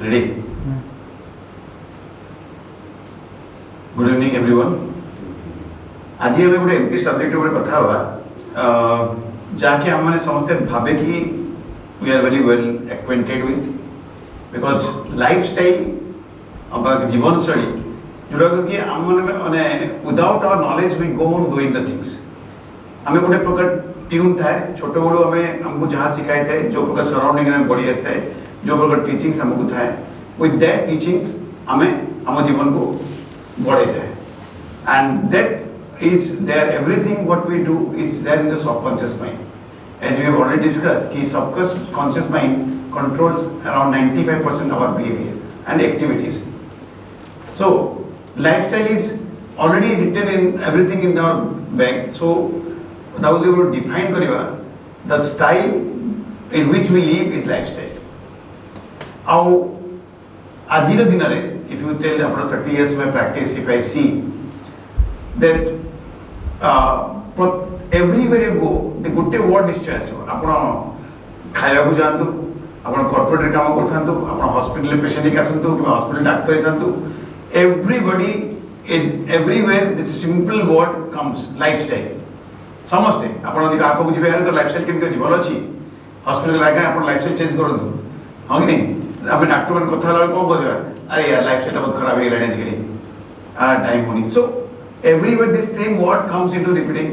Ready? Good evening everyone. आज हमें गोटे एमती सब्जेक्ट ऊपर कथा हुआ जहाँकि हमने समझते भावे कि we are very well acquainted with because lifestyle अब जीवन शैली जोड़ा कि हमने without our knowledge we go on doing the things. हमें गोटे प्रकार ट्यून थाए छोटे बड़ो हमें हमको जहाँ सिखाए थे जो प्रकार सराउंडिंग में बढ़ी आसता है जो प्रकार टीचिंग्स हमको थाए with that teachings हमें हमारे जीवन को बढ़े थे and that is there everything what we do is there in the subconscious mind as we have already discussed कि subconscious mind controls around 95% of our behavior and activities so lifestyle is already written in everything in our bag so without able to define kariba the style in which we live is lifestyle now ajira dinare if you tell about 30 years of practice if I see that everywhere you go the gote word निश्चय आसो आपण खाया को जानतु आपण corporate काम करथांतु आपण hospital patient के आसंतु कि हॉस्पिटल डॉक्टर हेतंतु everybody in everywhere the simple word comes lifestyle समझते आपण अधिक आपको जिबे आरे तो लाइफस्टाइल केमते अछि भलो अछि हॉस्पिटल लागा आपण लाइफस्टाइल चेंज करदु हां कि नहीं आपण डॉक्टर मन कथा ला को कहबा अरे यार लाइफस्टाइल बहुत खराब हे लाने जिकरी टाइम होनी so everywhere this same word comes into repeating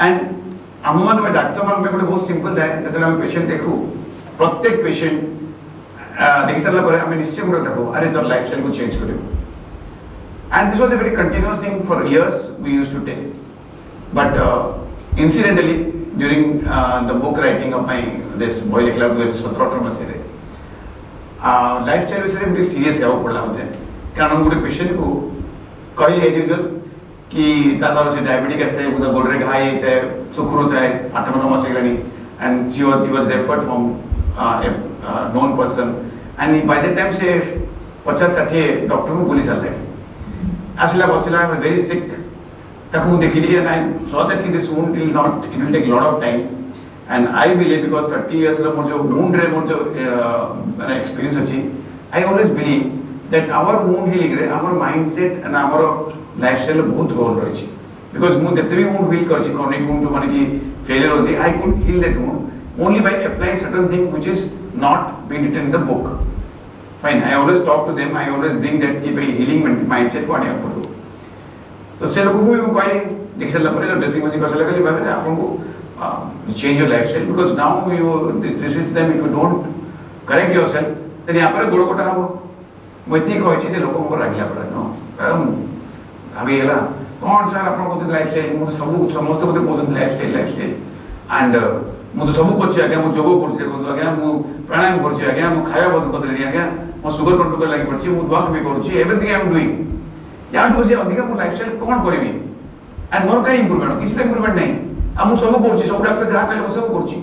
and हमन में डॉक्टर मन में गोटे बहुत सिंपल थाए जतले हम पेशेंट देखु प्रत्येक पेशेंट देखि सरला पर हम निश्चय गुण देखो अरे तोर लाइफस्टाइल को चेंज करियो and this was a very continuous thing for years we used to take but incidentally during the book writing of my this boy likhla 2017 masire lifestyle विषय में सीरियस है वो पढ़ला होते कारण गोटे पेशेंट को कही है यूजुअल कि तादार से डायबिटिक आस्ते उधर गोडरे घाई है सुखरुत है 8-9 मास Gelani and he was referred from a known person and by that time से 50-60 डॉक्टर को पुलिस आले आसला बसला very sick ताकू देखिली and I saw that this wound will not it will take a lot of time and I believe because 30 years रे मोर जो wound रे मोर जो माने experience अछि I always believe that our wound healing रे our mindset and our lifestyle बहुत role रही छी because मु जते भी wound heal करछि chronic wound जो माने कि failure होती I could heal that wound only by applying certain thing which is not been written in the book fine I always talk to them I always bring that if a healing mindset को आने पड़ो तो से लोगों को भी कोई देख सकला पड़े ड्रेसिंग मशीन का सलाह के लिए भाई आपन को change your lifestyle because now you this is them if you don't correct yourself then यहाँ पर गोड़ कोटा हबो मती कोई चीज लोगों को रागला पड़े नो आगे गेला कौन सर आपन को लाइफस्टाइल मु सब समस्त को बोझन लाइफस्टाइल एंड मु तो सब कोछि आगे मु जोग करछि देखो आगे मु प्राणायाम करछि आगे मु खाया बंद कर देली आगे मु शुगर कंट्रोल लागि पड़छि मु वॉक भी करछि एवरीथिंग आई एम डूइंग या तो जे अधिक मु लाइफस्टाइल कोन करबी एंड मोर का इंप्रूवमेंट किसी इंप्रूवमेंट नहीं आ मु सब करछि सब डॉक्टर जहा कहले सब करछि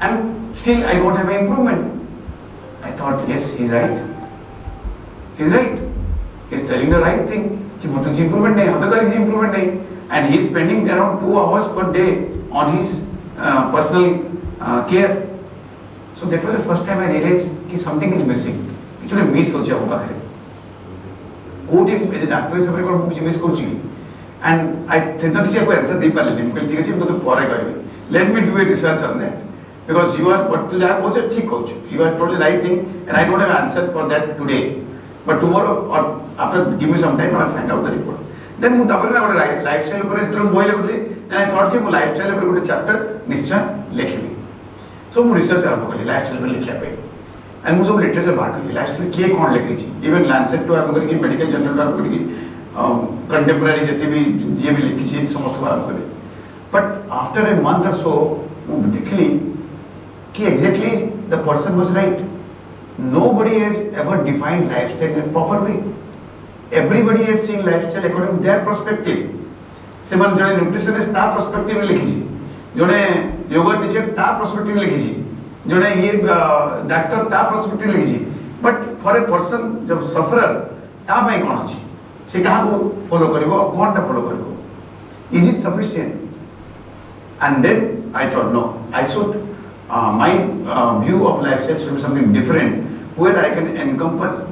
and still I don't have improvement I thought yes he is right he is telling the right thing कि मु तो इंप्रूवमेंट नहीं होता कर इंप्रूवमेंट नहीं and he is spending around 2 hours per day on his personal care so that was the first time I realized कि something is missing किछने miss हो जाओ बाहर कोटी ए डॉक्टर से पर को मिस करछि and I think that is a answer दे पाले नहीं ठीक अछि तो परे कहबे let me do a research on that because you are what you have also ठीक coach you are totally right thing and I don't have answer for that today but tomorrow or after give me some time I will find out the report then मु तापर ना गोटे lifestyle पर इस बोय लगुले and I thought कि मु lifestyle पर गोटे चैप्टर निश्चय लिखबी सो मु रिसर्च आरंभ करली लाइफस्टाइल पर लिखिया पे एंड मु सब लिटरेचर बाहर करली लाइफस्टाइल के कोन लिखि छी इवन लैंसेट टू आरंभ करके मेडिकल जर्नल आरंभ करके कंटेम्पररी जति भी जे भी लिखि छी समस्त आरंभ करली बट आफ्टर ए मंथ और सो मु देखली कि exactly the person was right nobody has ever defined lifestyle in a proper way everybody has seen lifestyle according to their perspective सेमान जने न्यूट्रिशनिस्ट ता पर्सपेक्टिव में लिखी छी जने योगा टीचर ता पर्सपेक्टिव में लिखी छी जने ये डॉक्टर ता पर्सपेक्टिव में लिखी छी बट फॉर ए पर्सन जब सफरर ता भाई कोन अछि से कहा को फॉलो करबो कोन ता फॉलो करबो is it sufficient and then I thought no I should my view of lifestyle should be something different where I can encompass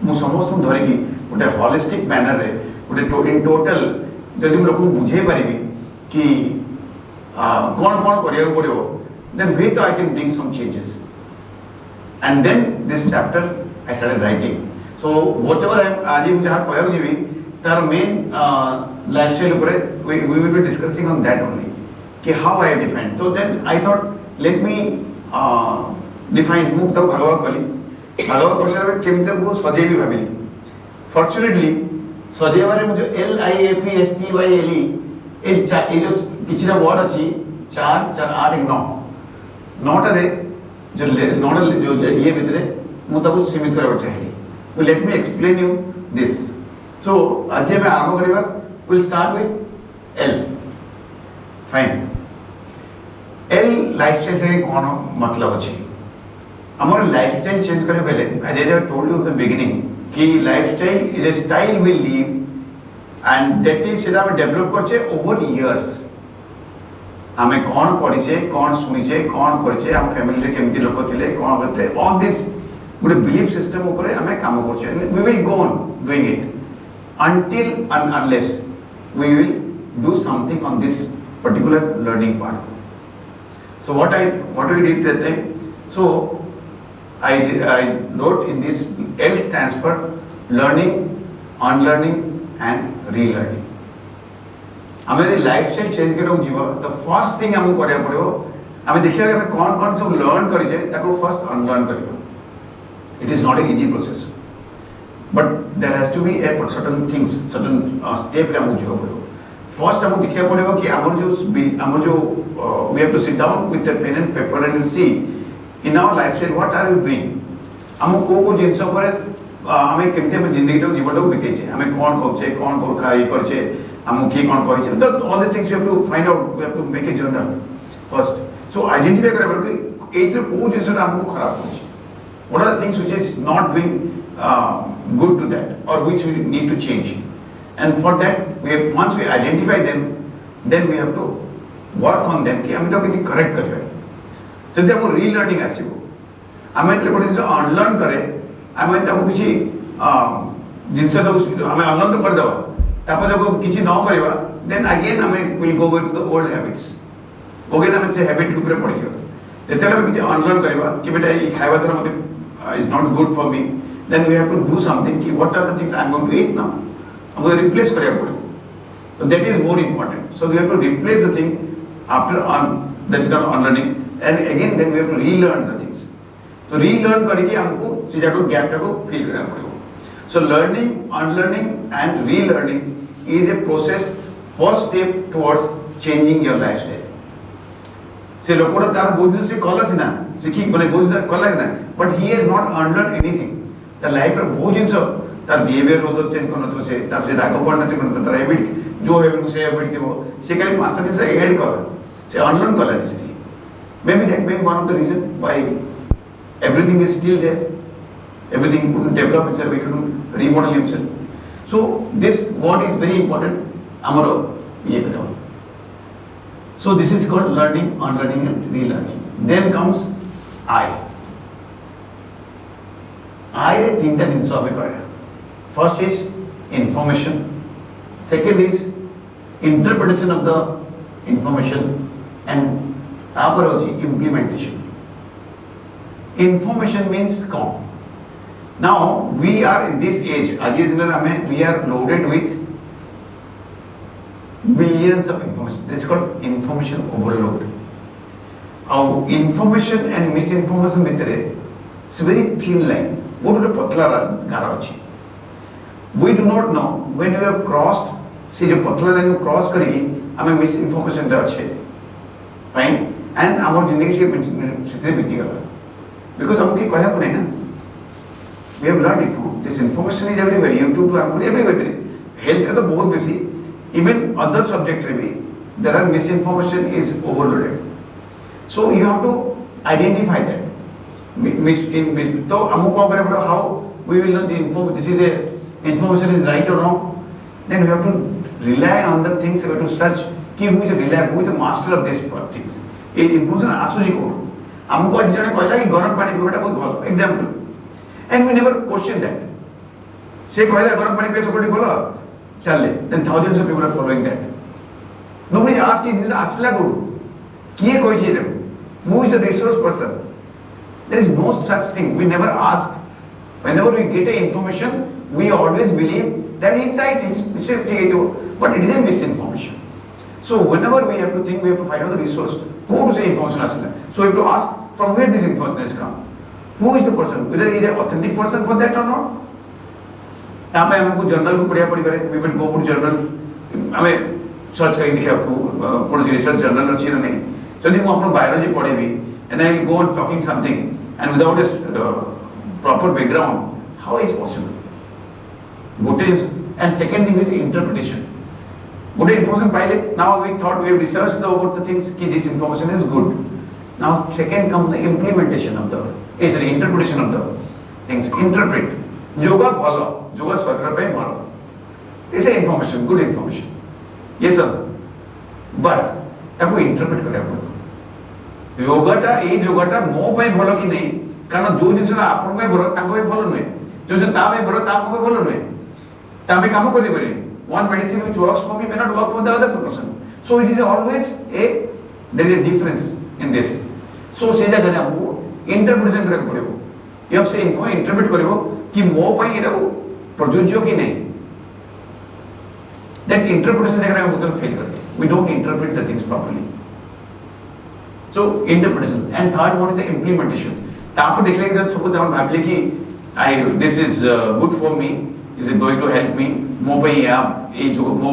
मु समस्त धर की गोटे होलिस्टिक मैनर रे गोटे इन टोटल जदि लोक बुझे पारिबी कि कौन कौन करिया पड़ो then with I can bring some changes and then this chapter I started writing. So whatever I am आज मुझे जहाँ कहक जीवी तार main lifestyle ऊपर we will be discussing on that only कि how I define. So then I thought let me define मुक्त भागवा कली भागवा प्रसार में केमिते को सजे भी भाविली. Fortunately सजे बारे मुझे LIFESTYLE ये जो किसी ना वर्ड अच्छी 4 4 8 9 नौटारे जो नौटल जो ये भीतरे मुझे कुछ सीमित करना चाहिए. So let me explain you this. So आज ये मैं आरंभ करेगा. We'll start with L. Fine. L lifestyle से कौन मतलब अच्छी. हमारे lifestyle change करने पहले as I told you at the beginning कि lifestyle is a style we live and that is सेटा में develop करचे over years. हमें कौन पढ़ीचे कौन सुनीचे कौन करिचे हम फैमिली रे केमिति लोक थिले कौन करते all this Gute belief system ऊपर हमें काम करचे. We will go on doing it until and unless we will do something on this particular learning part. So what we did that time, so I wrote in this L stands for learning, unlearning and relearning. हमें lifestyle change करने को जीवा तो first thing हमको करना पड़ेगा हमें देखिए कि हमें कौन कौन सब लर्न करी जाए ताको फर्स्ट अनलर्न करियो. It is not an easy process but there has to be a certain things certain step रे हमको जीवा पड़ेगा. फर्स्ट हमको देखिए पड़ेगा कि हमर जो we have to sit down with a pen and paper and see in our lifestyle what are we doing. हमको को जिनस पर हमें केमते हम जिंदगी को जीवन को बितेचे हमें कौन कहचे कौन को खाई करचे हम की कौन कहचे. तो all these things you have to find out. We have to make a journal first. So identify करे पर कि एथर को जिनस हमको खराब होचे. What are the things which is not doing good to that or which we need to change. And for that we have, once we identify them then we have to work on them कि हम तो कितनी correct करिए. So जब वो relearning आसीबो हमें એટલે ଗୋଟେ ଜିନିଷ unlearn करे हमें ताको किछि जिनस तो हमें unlearn तो कर देबा तापर जब किछि न करबा then again हमें will go back to the old habits. Okay हमें से habit ऊपर पड़ियो. जेतेला हम किछि unlearn करबा कि बेटा ई खाइबा तर मते is not good for me then we have to do something कि what are the things I am going to eat now. हमको replace करिया पड़े. So that is more important. So we have to replace the thing after that is not unlearning and again then we have to relearn the things. तो relearn करके हमको चीज़ को gap को fill करना पड़ेगा. So learning, unlearning and relearning is a process first step towards changing your lifestyle. से लोगों ने तार बोझ से कॉला सी ना सीखी बने बोझ से कॉला ना but he has not unlearned anything. The life रे बोझ जिनसो तार behavior रोज़ चेंज करना तो से तार से रागो पढ़ना चेंज करना तार habit जो habit उसे habit थी वो से कहीं मास्टर ने से add करा से unlearn करा इसलिए. Maybe that may be one of the reason why everything is still there. Everything couldn't develop itself. We couldn't remodel himself. So this word is very important. Amaro ये करो. So this is called learning, unlearning and relearning. Then comes I. I रे तीनटा जिनिस अबे करा. First is information. Second is interpretation of the information and तापर होची implementation. Information means कौन. Now we are in this age. आज ये दिन में we are loaded with millions of information. This is called information overload. Our information and misinformation भितरे it's a very thin line. वो तो पतला गारा होची. We do not know when you have crossed. से जो पतला लाइन को क्रॉस करेगी हमें misinformation रे अच्छे. Fine. And हमारी जिंदगी से सिद्धि बीती गया. Because हम की कहा कुने ना. We have learned it. This information is everywhere. YouTube to हमको everywhere. Health रे तो बहुत बेसी. Even other subject रे भी there are misinformation is overloaded. So you have to identify that. तो हमको क्या करें बड़ा how we will know the info. This is a information is right or wrong. Then we have to rely on the things. We have to search. कि who is reliable, who is the master of these things. ये information आसुची code. हमको आज जने कहला कि गरम पानी पीवाटा बहुत भलो. Example. and we never question that. Say कहला गरम पानी पे सकोटी बोला चल ले, then thousands of people are following that. Nobody is asking this asla guru किए कोई चीज है, who is the resource person? There is no such thing. We never ask. Whenever we get a information, we always believe that he is right, but it is a misinformation. So whenever we have to think, we have to find out the resource. Go to say information asla. So we have to ask from where this information has come. Who is the person? Whether he is an authentic person for that or not. यहाँ पे हमको journal को पढ़िया पढ़ी करें. We will go to journals. हमें search करेंगे कि आपको कौन सी रिसर्च जर्नल अच्छी है नहीं. चलिए वो अपना बायोलॉजी पढ़े भी, and I will go on talking something, and without a proper background, how is possible? Good is, and second thing is interpretation. Good information pile. Now we thought we have researched about the things कि this information is good. Now second comes the implementation of the, interpretation of the things. Interpret. Yoga भलो, yoga स्वर्ग पे भलो. This is information, good information. Yes sir. But ताको interpret करें अपन. योगाटा ये योगाटा मो पे भलो कि नहीं, कारण जो जिनिस ना आपन पे भलो, ताको पे भलो नहीं. जो जिनिस ता पे भलो, ताको पे भलो नहीं. ता पे काम करी बनी. One medicine which works for me may not work for the other person. So it is always there is a difference in this. So से जगह ना वो interpretation करें पड़ेगा. ये अब से info interpret करेगा कि मो पे ये रहो प्रजुज्यो की नहीं. That interpretation जगह हम उधर fail करते. We don't interpret the things properly. So interpretation, and third one is the implementation. ताको देख लेंगे जब suppose हम भाग ले कि this is good for me, is it going to help me? मो पे ये जो मो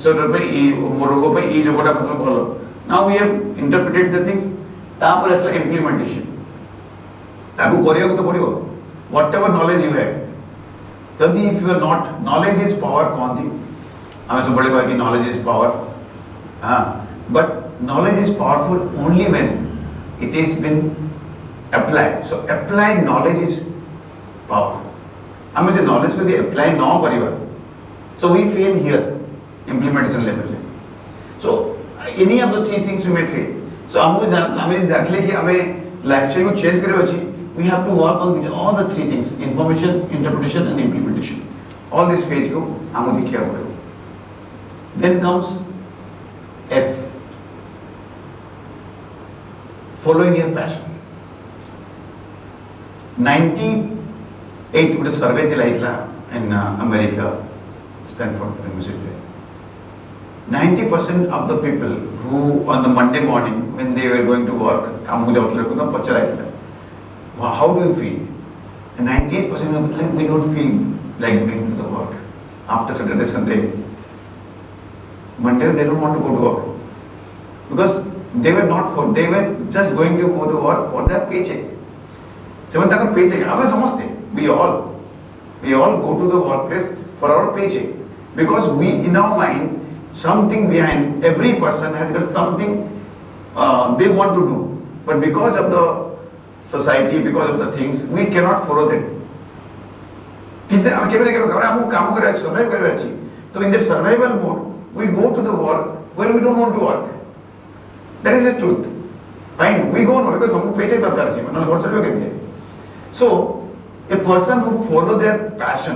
सर्वर पे ये मोरोगो पे ये जो बड़ा मतलब बोलो. Now we have interpreted the things. ताको ऐसा implementation. ताको करेगा तो पड़ेगा. Whatever knowledge you have. तभी if you are not, knowledge is power कौन थी? हमें सब बड़े भाई की knowledge is power. हाँ, but knowledge is powerful only when it has been applied. So applied knowledge is power. हमें से knowledge को भी apply ना करेगा. So we fail here, implementation level. So any of the three things we may fail. So हमें जानले कि हमें lifestyle को change करे बच्ची. We have to work on these all the three things: information, interpretation, and implementation. All this phase को हमें दिखिया पड़ेगा. Then comes F. Following your passion. 98 ଗୋଟେ survey ଥିଲା ହେଇଥିଲା in America, Stanford University. 90% of the people who on the Monday morning when they were going to work, कामକୁ ଯାଉଥିଲେ cone ପଚରାଇଥିଲା. How do you feel? And 98% of people we don't feel like going to the work after Saturday, Sunday. Monday they don't want to go to work because they were just going to go to work for their paycheck. Seven तक paycheck. हमें समझते. We all go to the workplace for our paycheck because we in our mind something behind every person has got something they want to do, but because of the society, because of the things, we cannot follow them. किसने हमें क्या बोले कि हम काम कर रहे हैं, survive कर रहे हैं. So in the survival mode, we go to the work where we don't want to work. That is the truth. Fine, we go on because हमको paycheck दरकार है, मतलब घर चलो कहते हैं. So a person who follow their passion,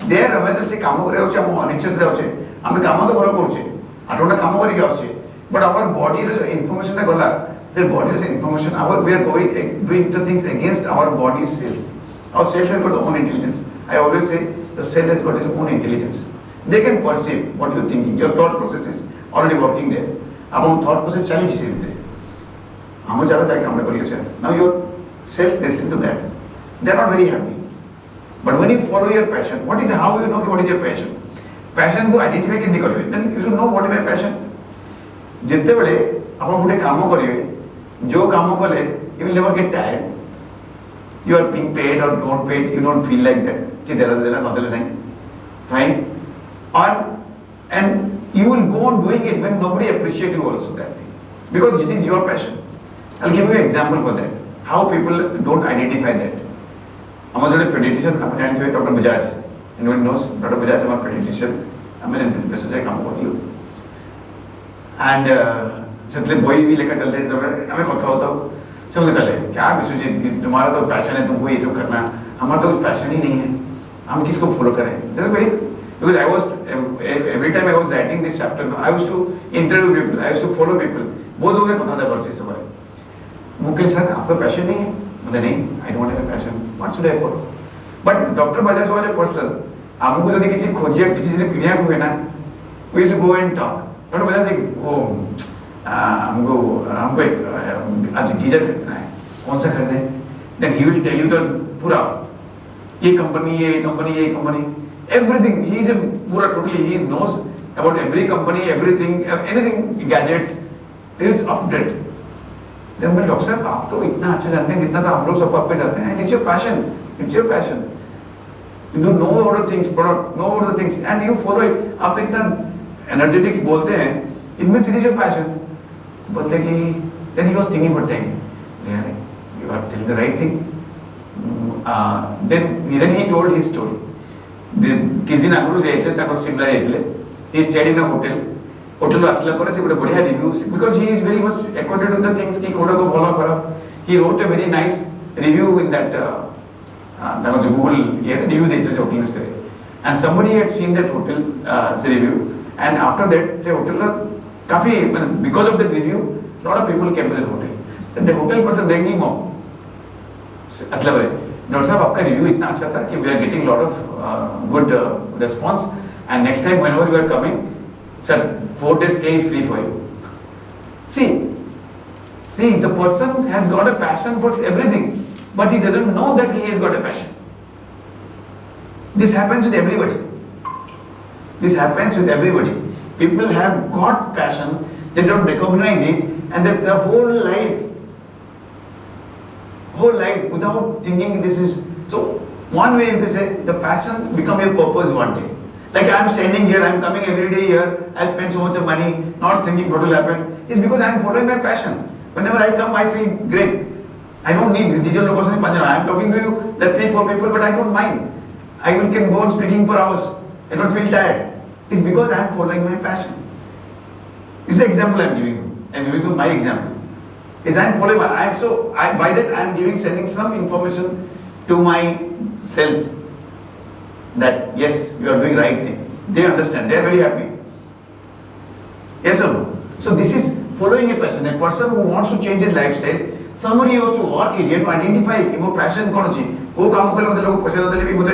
their हमें से काम कर रहे होचे, हम अनिश्चित रहे होचे, हमें काम तो भलो करूचे, आठवडा काम करी क्या होचे, but our body is information ना गला, their body is information. We are doing the things against our body's cells. Our cells has got their own intelligence. I always say the cell has got its own intelligence. They can perceive what you are thinking. Your thought process is already working there. Our thought process challenge is there. हम ज़्यादा जाके हमने करिए sir. Now your cells listen to that. They are not very happy. But when you follow your passion, how you know what is your passion? Passion को identify कितनी करोगे? Then you should know what is my passion. जितने बड़े आप उन्हें कामों करिए, जो कामों को ले, you will never get tired. You are being paid or not paid, you don't feel like that. कि देला बदल नहीं. Fine. And you will go on doing it when nobody appreciates you also that thing. Because it is your passion. I'll give you an example for that. How people don't identify that. हमारे जो pediatrician अपने आने Dr. Bajaj. Anyone knows Dr. Bajaj हमारा pediatrician. हमें वैसे से काम करते हैं. And जितने boy भी लेकर चलते हैं हमें कथा होता हो. सब निकले क्या विशुजी तुम्हारा तो पैशन है तुमको ये सब करना हमारा तो कुछ पैशन ही नहीं है, हम किसको फॉलो करें? Because I was every time I was writing this chapter, I used to interview people, I used to follow people. बहुत लोगों ने कहा था बच्चे से बारे मुकेश सर आपका पैशन नहीं है, मतलब नहीं, I don't have a passion, what should I follow? But Dr. Bajaj was a person, हमको जब किसी खोजिया किसी से किनिया को है ना, we used to go and talk. Dr. Bajaj एक वो हमको एक आज गीजर खरीदना है, कौन सा खरीदें? Then he will tell you the पूरा ये company everything. He is a पूरा totally, he knows about every company, everything, anything gadgets. He is up to date. Then मैं डॉक्टर साहब आप तो इतना अच्छा जानते हैं जितना तो हम लोग सब आपके जाते हैं. It's your passion. It's your passion. You know all the things, product, know all the things, and you follow it. आप तो इतना energetics बोलते हैं, it means it is your passion. बोलते कि then he was thinking for time. Yeah, you are telling the right thing. Then he told his story. किस दिन आगुरी जाइए ताको शिमला जाइए, he stayed in a hotel. Hotel आसला पर से बड़े बढ़िया reviews, because he is very much acquainted with the things कि कोड़ा को बोला खराब. He wrote a very nice review in that ताको जो Google ये review देते थे होटल में से, and somebody had seen that hotel review, and after that the hotel काफी because of that review lot of people came to the hotel. Then the hotel person rang him up. असला पर doctor साहब आपका review इतना अच्छा था कि we are getting lot of good response, and next time whenever you are coming, sir, 4 days stay is free for you. See, the person has got a passion for everything, but he doesn't know that he has got a passion. This happens with everybody. People have got passion, they don't recognize it, and their whole life without thinking this is so. One way you can say the passion become your purpose one day. Like I am standing here, I am coming every day here, I spend so much of money not thinking what will happen. It's because I am following my passion. Whenever I come, I feel great. I don't need digital location. I am talking to you, the 3-4 people, but I don't mind. I can go on speaking for hours. I don't feel tired. It's because I am following my passion. It's the example I am giving you. I am giving you my example. Is I am following by that I am sending some information to my cells that yes, you are doing right thing. They understand. They are very happy. Yes or no? So this is following a person who wants to change his lifestyle. Somebody has to work is to identify कि वो passion कौन सी. वो काम करने वाले लोग पैसे देते भी मुझे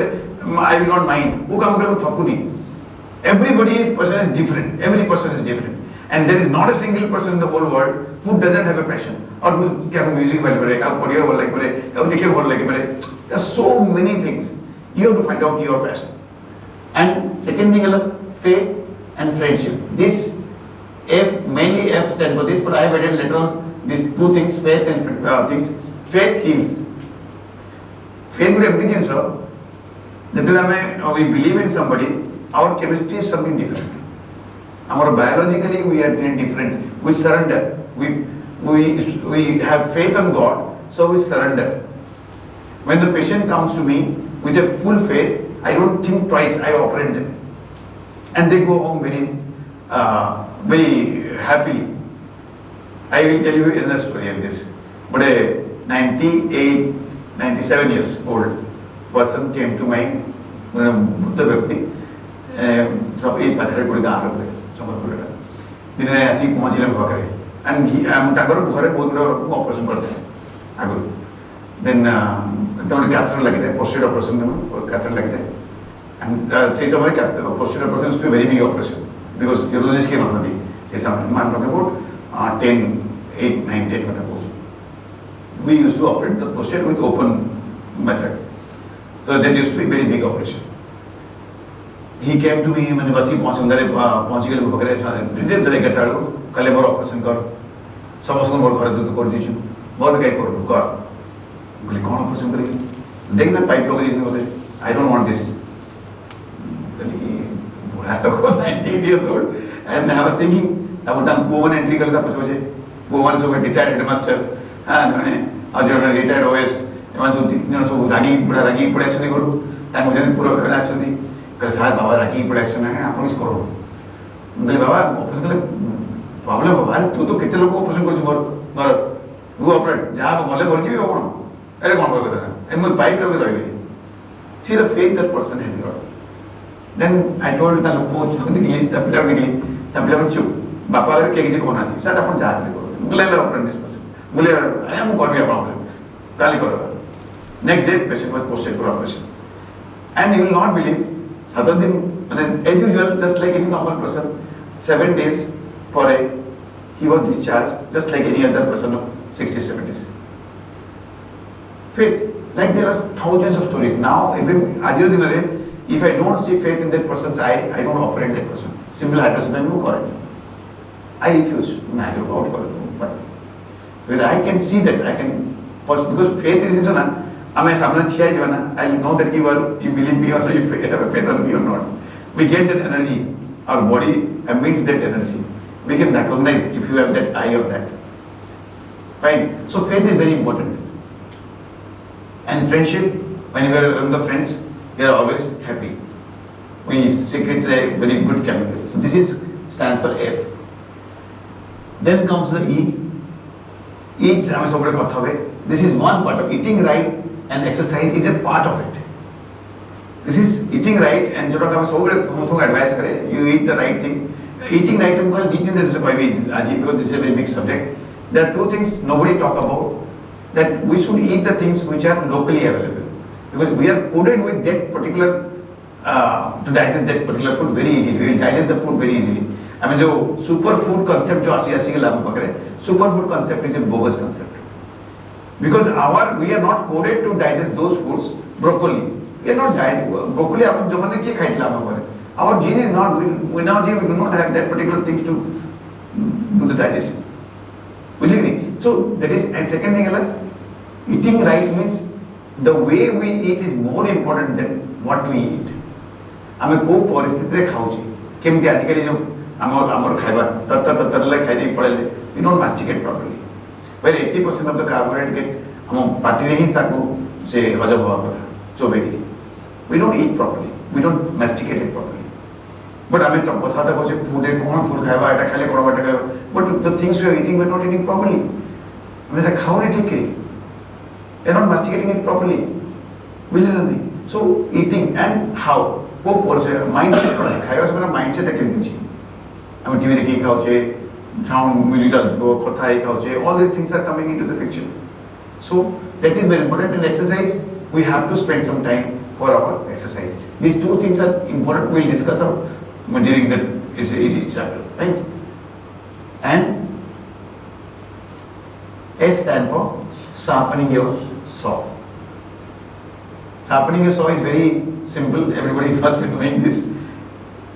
I will not mind. वो काम करने में थकू नहीं. Everybody's person is different. Every person is different. And there is not a single person in the whole world who doesn't have a passion or who can music well करे, क्या पढ़िया बोल like करे, क्या लिखे बोल like करे. There are so many things. You have to find out your passion. And second thing is faith and friendship. This mainly F stand for this, but I have added later on these two things, faith and things. Faith heals. Faith would everything in sir. We believe in somebody, our chemistry is something different. Biologically we are different. We surrender. We have faith on God, so we surrender. When the patient comes to me with a full faith, I don't think twice. I operate them, and they go home very happily. I will tell you another story of this. But a 97 years old person came to my Buddha Bhakti. सब एक पाखरे कोई गाँव रखते समझ दिने ऐसी पहुँची लग भाग रहे and ताकर बुखारे बहुत बड़ा ऑपरेशन करते हैं आगुर then तो उन्हें कैथेटर लगे थे posterior operation में कैथेटर लगे थे and से जो हमारे posterior operation is a very big operation because urologist के मतलब भी जैसा I'm talking about 8, 9, 10 मतलब we used to operate the posterior with open method, so that used to be very big operation. He came to me मैंने बस ही पहुँच गए बकरे सारे जरे कटाड़ो कले मोर ऑपरेशन कर समस्त को मोर घर दूध कर दीजिए मोर क्या कर बोले कौन ऑपरेशन करेंगे देख ना पाइप लगा दीजिए बोले I don't want this. बुढ़ा लोग 90 years old and I was thinking अब उतना पोवन एंट्री कर था पछोजे पोवन सब रिटायर्ड हेडमास्टर हाँ मैंने आज जो रिटायर्ड OS एवं सब जितने सब रागी पढ़े ऐसे नहीं करूँ ताकि मुझे पूरा करना चाहिए कल साथ बाबा रागी पढ़े ऐसे नहीं आप लोग इसको करो बोले बाबा ऑपरेशन कर प्रॉब्लम बाबा तू तो कितने लोगों को ऑपरेशन कर चुका और वो ऑपरेट जहाँ आप बोले बोल के भी हो अरे कौन कर देना मुझे पाइप लगे रह गई See the faith that person has got. Then I told the coach, the player chup. Bapa अगर क्या किसी को ना नहीं, सर अपन जाग नहीं करो. मुझे लगा अपन this person. मुझे I am कर भी अपन काली करो. Next day patient was posted for operation. And you will not believe, 7 दिन, as usual, just like any normal person, 7 days for a, he was discharged just like any other person of 60, 70s. Faith, like there are thousands of stories. Now, if I don't see faith in that person's eye, I don't operate that person. Simple hypersensitivity, no correct. I refuse. But when I can see that, I can, because faith is I know that you believe me or you have a faith on me or not. We get that energy. Our body emits that energy. We can recognize if you have that eye or that. Fine. So faith is very important. And friendship, when you are around the friends, they are always happy. We secrete a very good chemical. So this stands for F. Then comes the E. E is this is one part of eating right, and exercise is a part of it. This is eating right, and advice you eat the right thing. Eating right, because this is a very big subject. There are two things nobody talk about, that we should eat the things which are locally available. Because we are coded with that particular, to digest that particular food very easily. We will digest the food very easily. I mean, the superfood concept, superfood concept is a bogus concept. Because we are not coded to digest those foods. Broccoli, we are not broccoli. Our gene is not. We do not have that particular things to do the digestion. Believe me. So that is. And second thing, eating right means the way we eat is more important than what we eat. आमे को परिस्थिति रे खाउची केमती आजिकली जो हमर खाइबा तर खाइ पड़े we don't masticate properly. Where 80% of the carbohydrate get हम पार्टी नहीं ताको से हजम हुआ कथा चोबेगी. We don't eat properly. We don't masticate it properly. But आमे जब बता था कोचे food है कौन food खाइबा ऐटा खाले कौन ऐटा खाइबा. But the things we are eating we are not eating properly. हमें तो खाओ नहीं ठीक है. We are not masticating it properly. Willingly. So eating and how? वो mindset पड़े. खाइबा से मेरा mindset है किंतु जी. हमें टीवी देखी खाओ sound musical all these things are coming into the picture. So that is very important. In exercise we have to spend some time for our exercise. These two things are important. We will discuss during each chapter, right? And S stand for sharpening your saw. Sharpening your saw is very simple. Everybody must be doing this.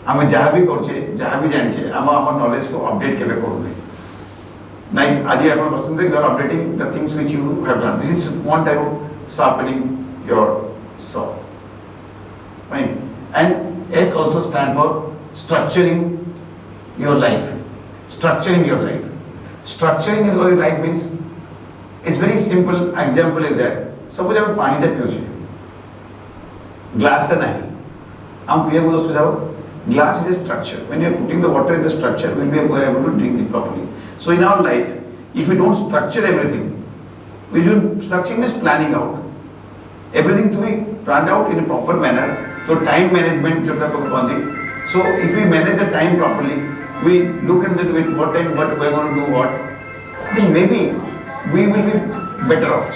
आमे जहाँ भी करछे जहाँ भी जानछे आमा knowledge को update केबे करूँ नहीं आज ये अपन पसंद है you are updating the things which you have done. This is one type of sharpening your saw. Fine. And S also stand for structuring your life. Structuring your life. Structuring your life means it's very simple. Example is that suppose आप पानी तक पियो glass से नहीं हम पिए वो तो glass is a structure. When you are putting the water in the structure, we will be able to drink it properly. So in our life, if we don't structure everything, we should structuring is planning out. Everything to be planned out in a proper manner. So time management, so if we manage the time properly, we look into it what time, what we are going to do what, then maybe we will be better off.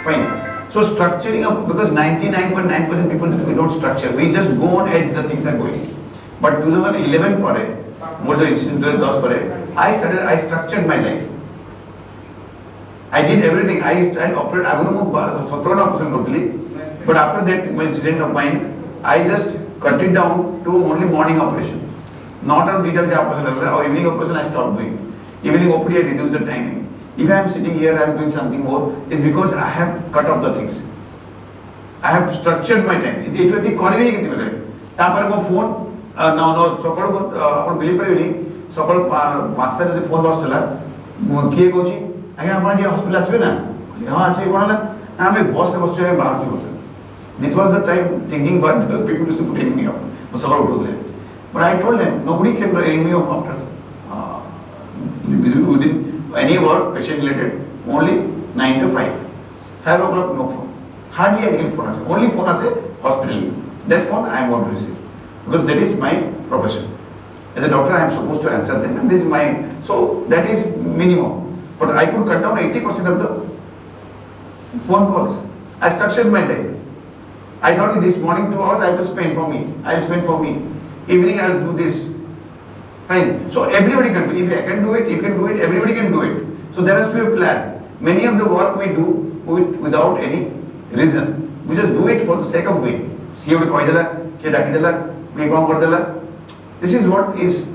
Fine. So structuring up, because 99.9% people we don't structure, we just go on edge the things are going. But 2011 more so 2010 I structured my life. I did everything. I operate 17% totally. But after that incident of mine, I just cut it down to only morning operation. Not on detail operation or evening operation I stopped doing. Evening OPD I reduced the timing. If I am sitting here, I am doing something more, it's because I have cut off the things. I have structured my time. It will be correct. Tapar mo phone, now, sokol upon believe kari sokol master the phone was tela. Kiye gochi? Aga amara je hospital asbe na? Ha asbe kona na? Na me boss was to bahar chu. This was the time thinking what people used to put me up. Sokol utho dile. But I told them nobody can bring me up after. Within any work patient related, only 9 to 5. 5 o'clock no phone. hardly any phone ase, only phone ase hospital. That phone I am going to receive because that is my profession. As a doctor, I am supposed to answer them, and this is my, so that is minimum. But I could cut down 80% of the phone calls. I structured my life. I thought this morning 2 hours I have to spend for me. I will spend for me. Evening I will do this. Fine. So everybody can do it. If I can do it, you can do it, everybody can do it. So there has to be a plan. Many of the work we do without any reason. We just do it for the sake of doing. This is what is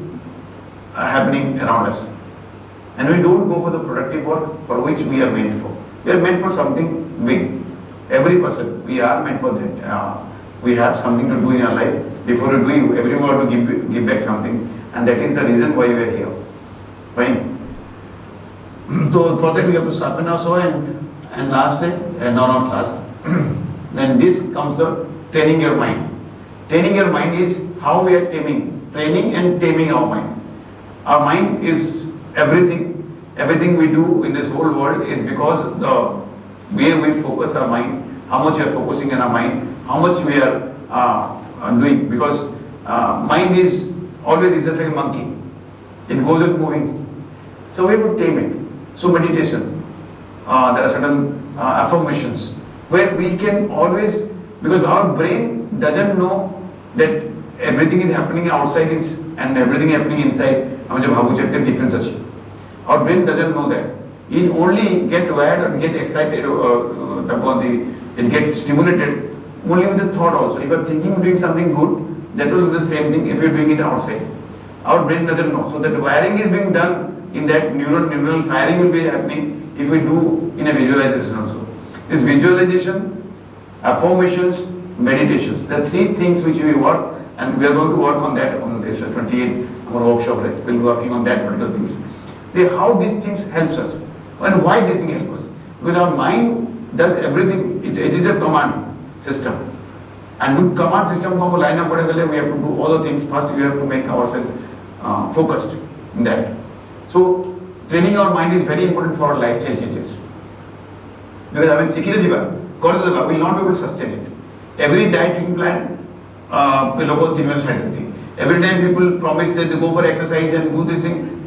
happening around us. And we don't go for the productive work for which we are meant for. We are meant for something big. Every person, we are meant for that. We have something to do in our life. Before we do, everyone want to give back something. And that is the reason why we are here. Fine. So for that we have to sharpen our soul, and last day, not last. Then this comes the training your mind. Training your mind is how we are training and taming our mind. Our mind is everything. Everything we do in this whole world is because the way we focus our mind, how much we are focusing on our mind, how much we are doing. Because mind is always just like a monkey. It goes on moving. So we have to tame it. So meditation, there are certain affirmations where we can always, because our brain doesn't know that everything is happening outside is and everything happening inside. Difference. Our brain doesn't know that. It only get wired or get excited it gets stimulated only with the thought also. If you are thinking of doing something good, that will do the same thing if you are doing it outside. Our brain doesn't know. So that wiring is being done in that neural firing will be happening if we do in a visualization also. This visualization, affirmations, meditations, the three things which we work, and we are going to work on that on this 28 our workshop. Right? We'll be working on that particular things. How these things helps us and why this thing helps us. Because our mind does everything. It is a command system. And with command system ko line up we have to do all the things. First we have to make ourselves focused in that. So training our mind is very important for our lifestyle changes. Because I will not be able to sustain it. Every dieting plan every time people promise that they go for exercise and do this thing,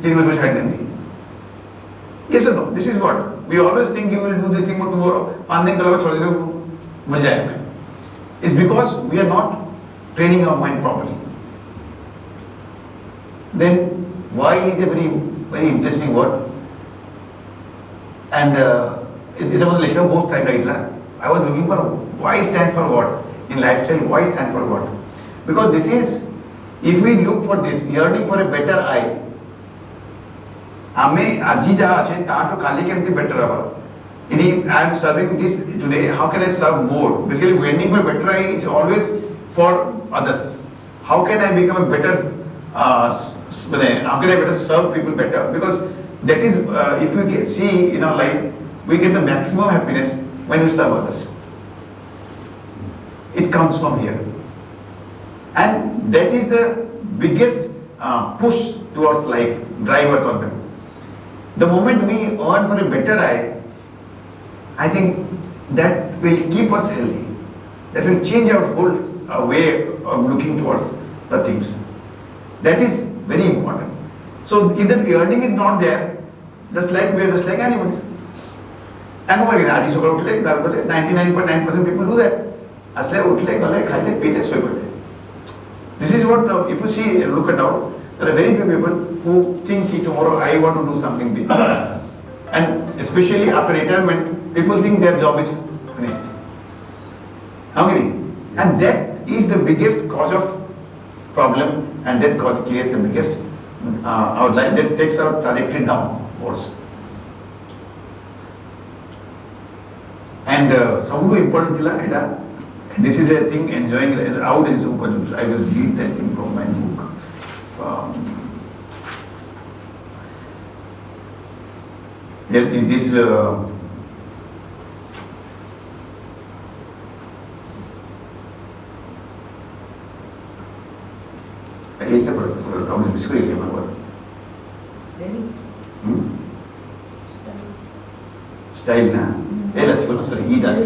yes or no? This is what we always think you will do this thing tomorrow. It's because we are not training our mind properly. Then why is a very interesting word. And it was like both times. I was looking for why stands for what in lifestyle. Why stand for what? Because this is, if we look for this yearning for a better I, ame aji ja ache ta to kali kemti better aba. I am serving this today. How can I serve more? Basically, yearning for better I is always for others. How can I become a better? How can I better serve people better? Because that is, if you see in our life, we get the maximum happiness when we serve others. It comes from here. And that is the biggest push towards life, driver concept. The moment we earn for a better I think that will keep us healthy. That will change our whole way of looking towards the things. That is very important. So if the earning is not there, just like we are just like animals. 99.9% people do that. This is what, if you see, look at now, there are very few people who think tomorrow I want to do something big. And especially after retirement, people think their job is finished. How many? And that is the biggest cause of problem, and that creates the biggest outline that takes our trajectory downwards. And some important thila, this is a thing enjoying out in some consumption. I just read that thing from my book. This style na? Sorry, he does.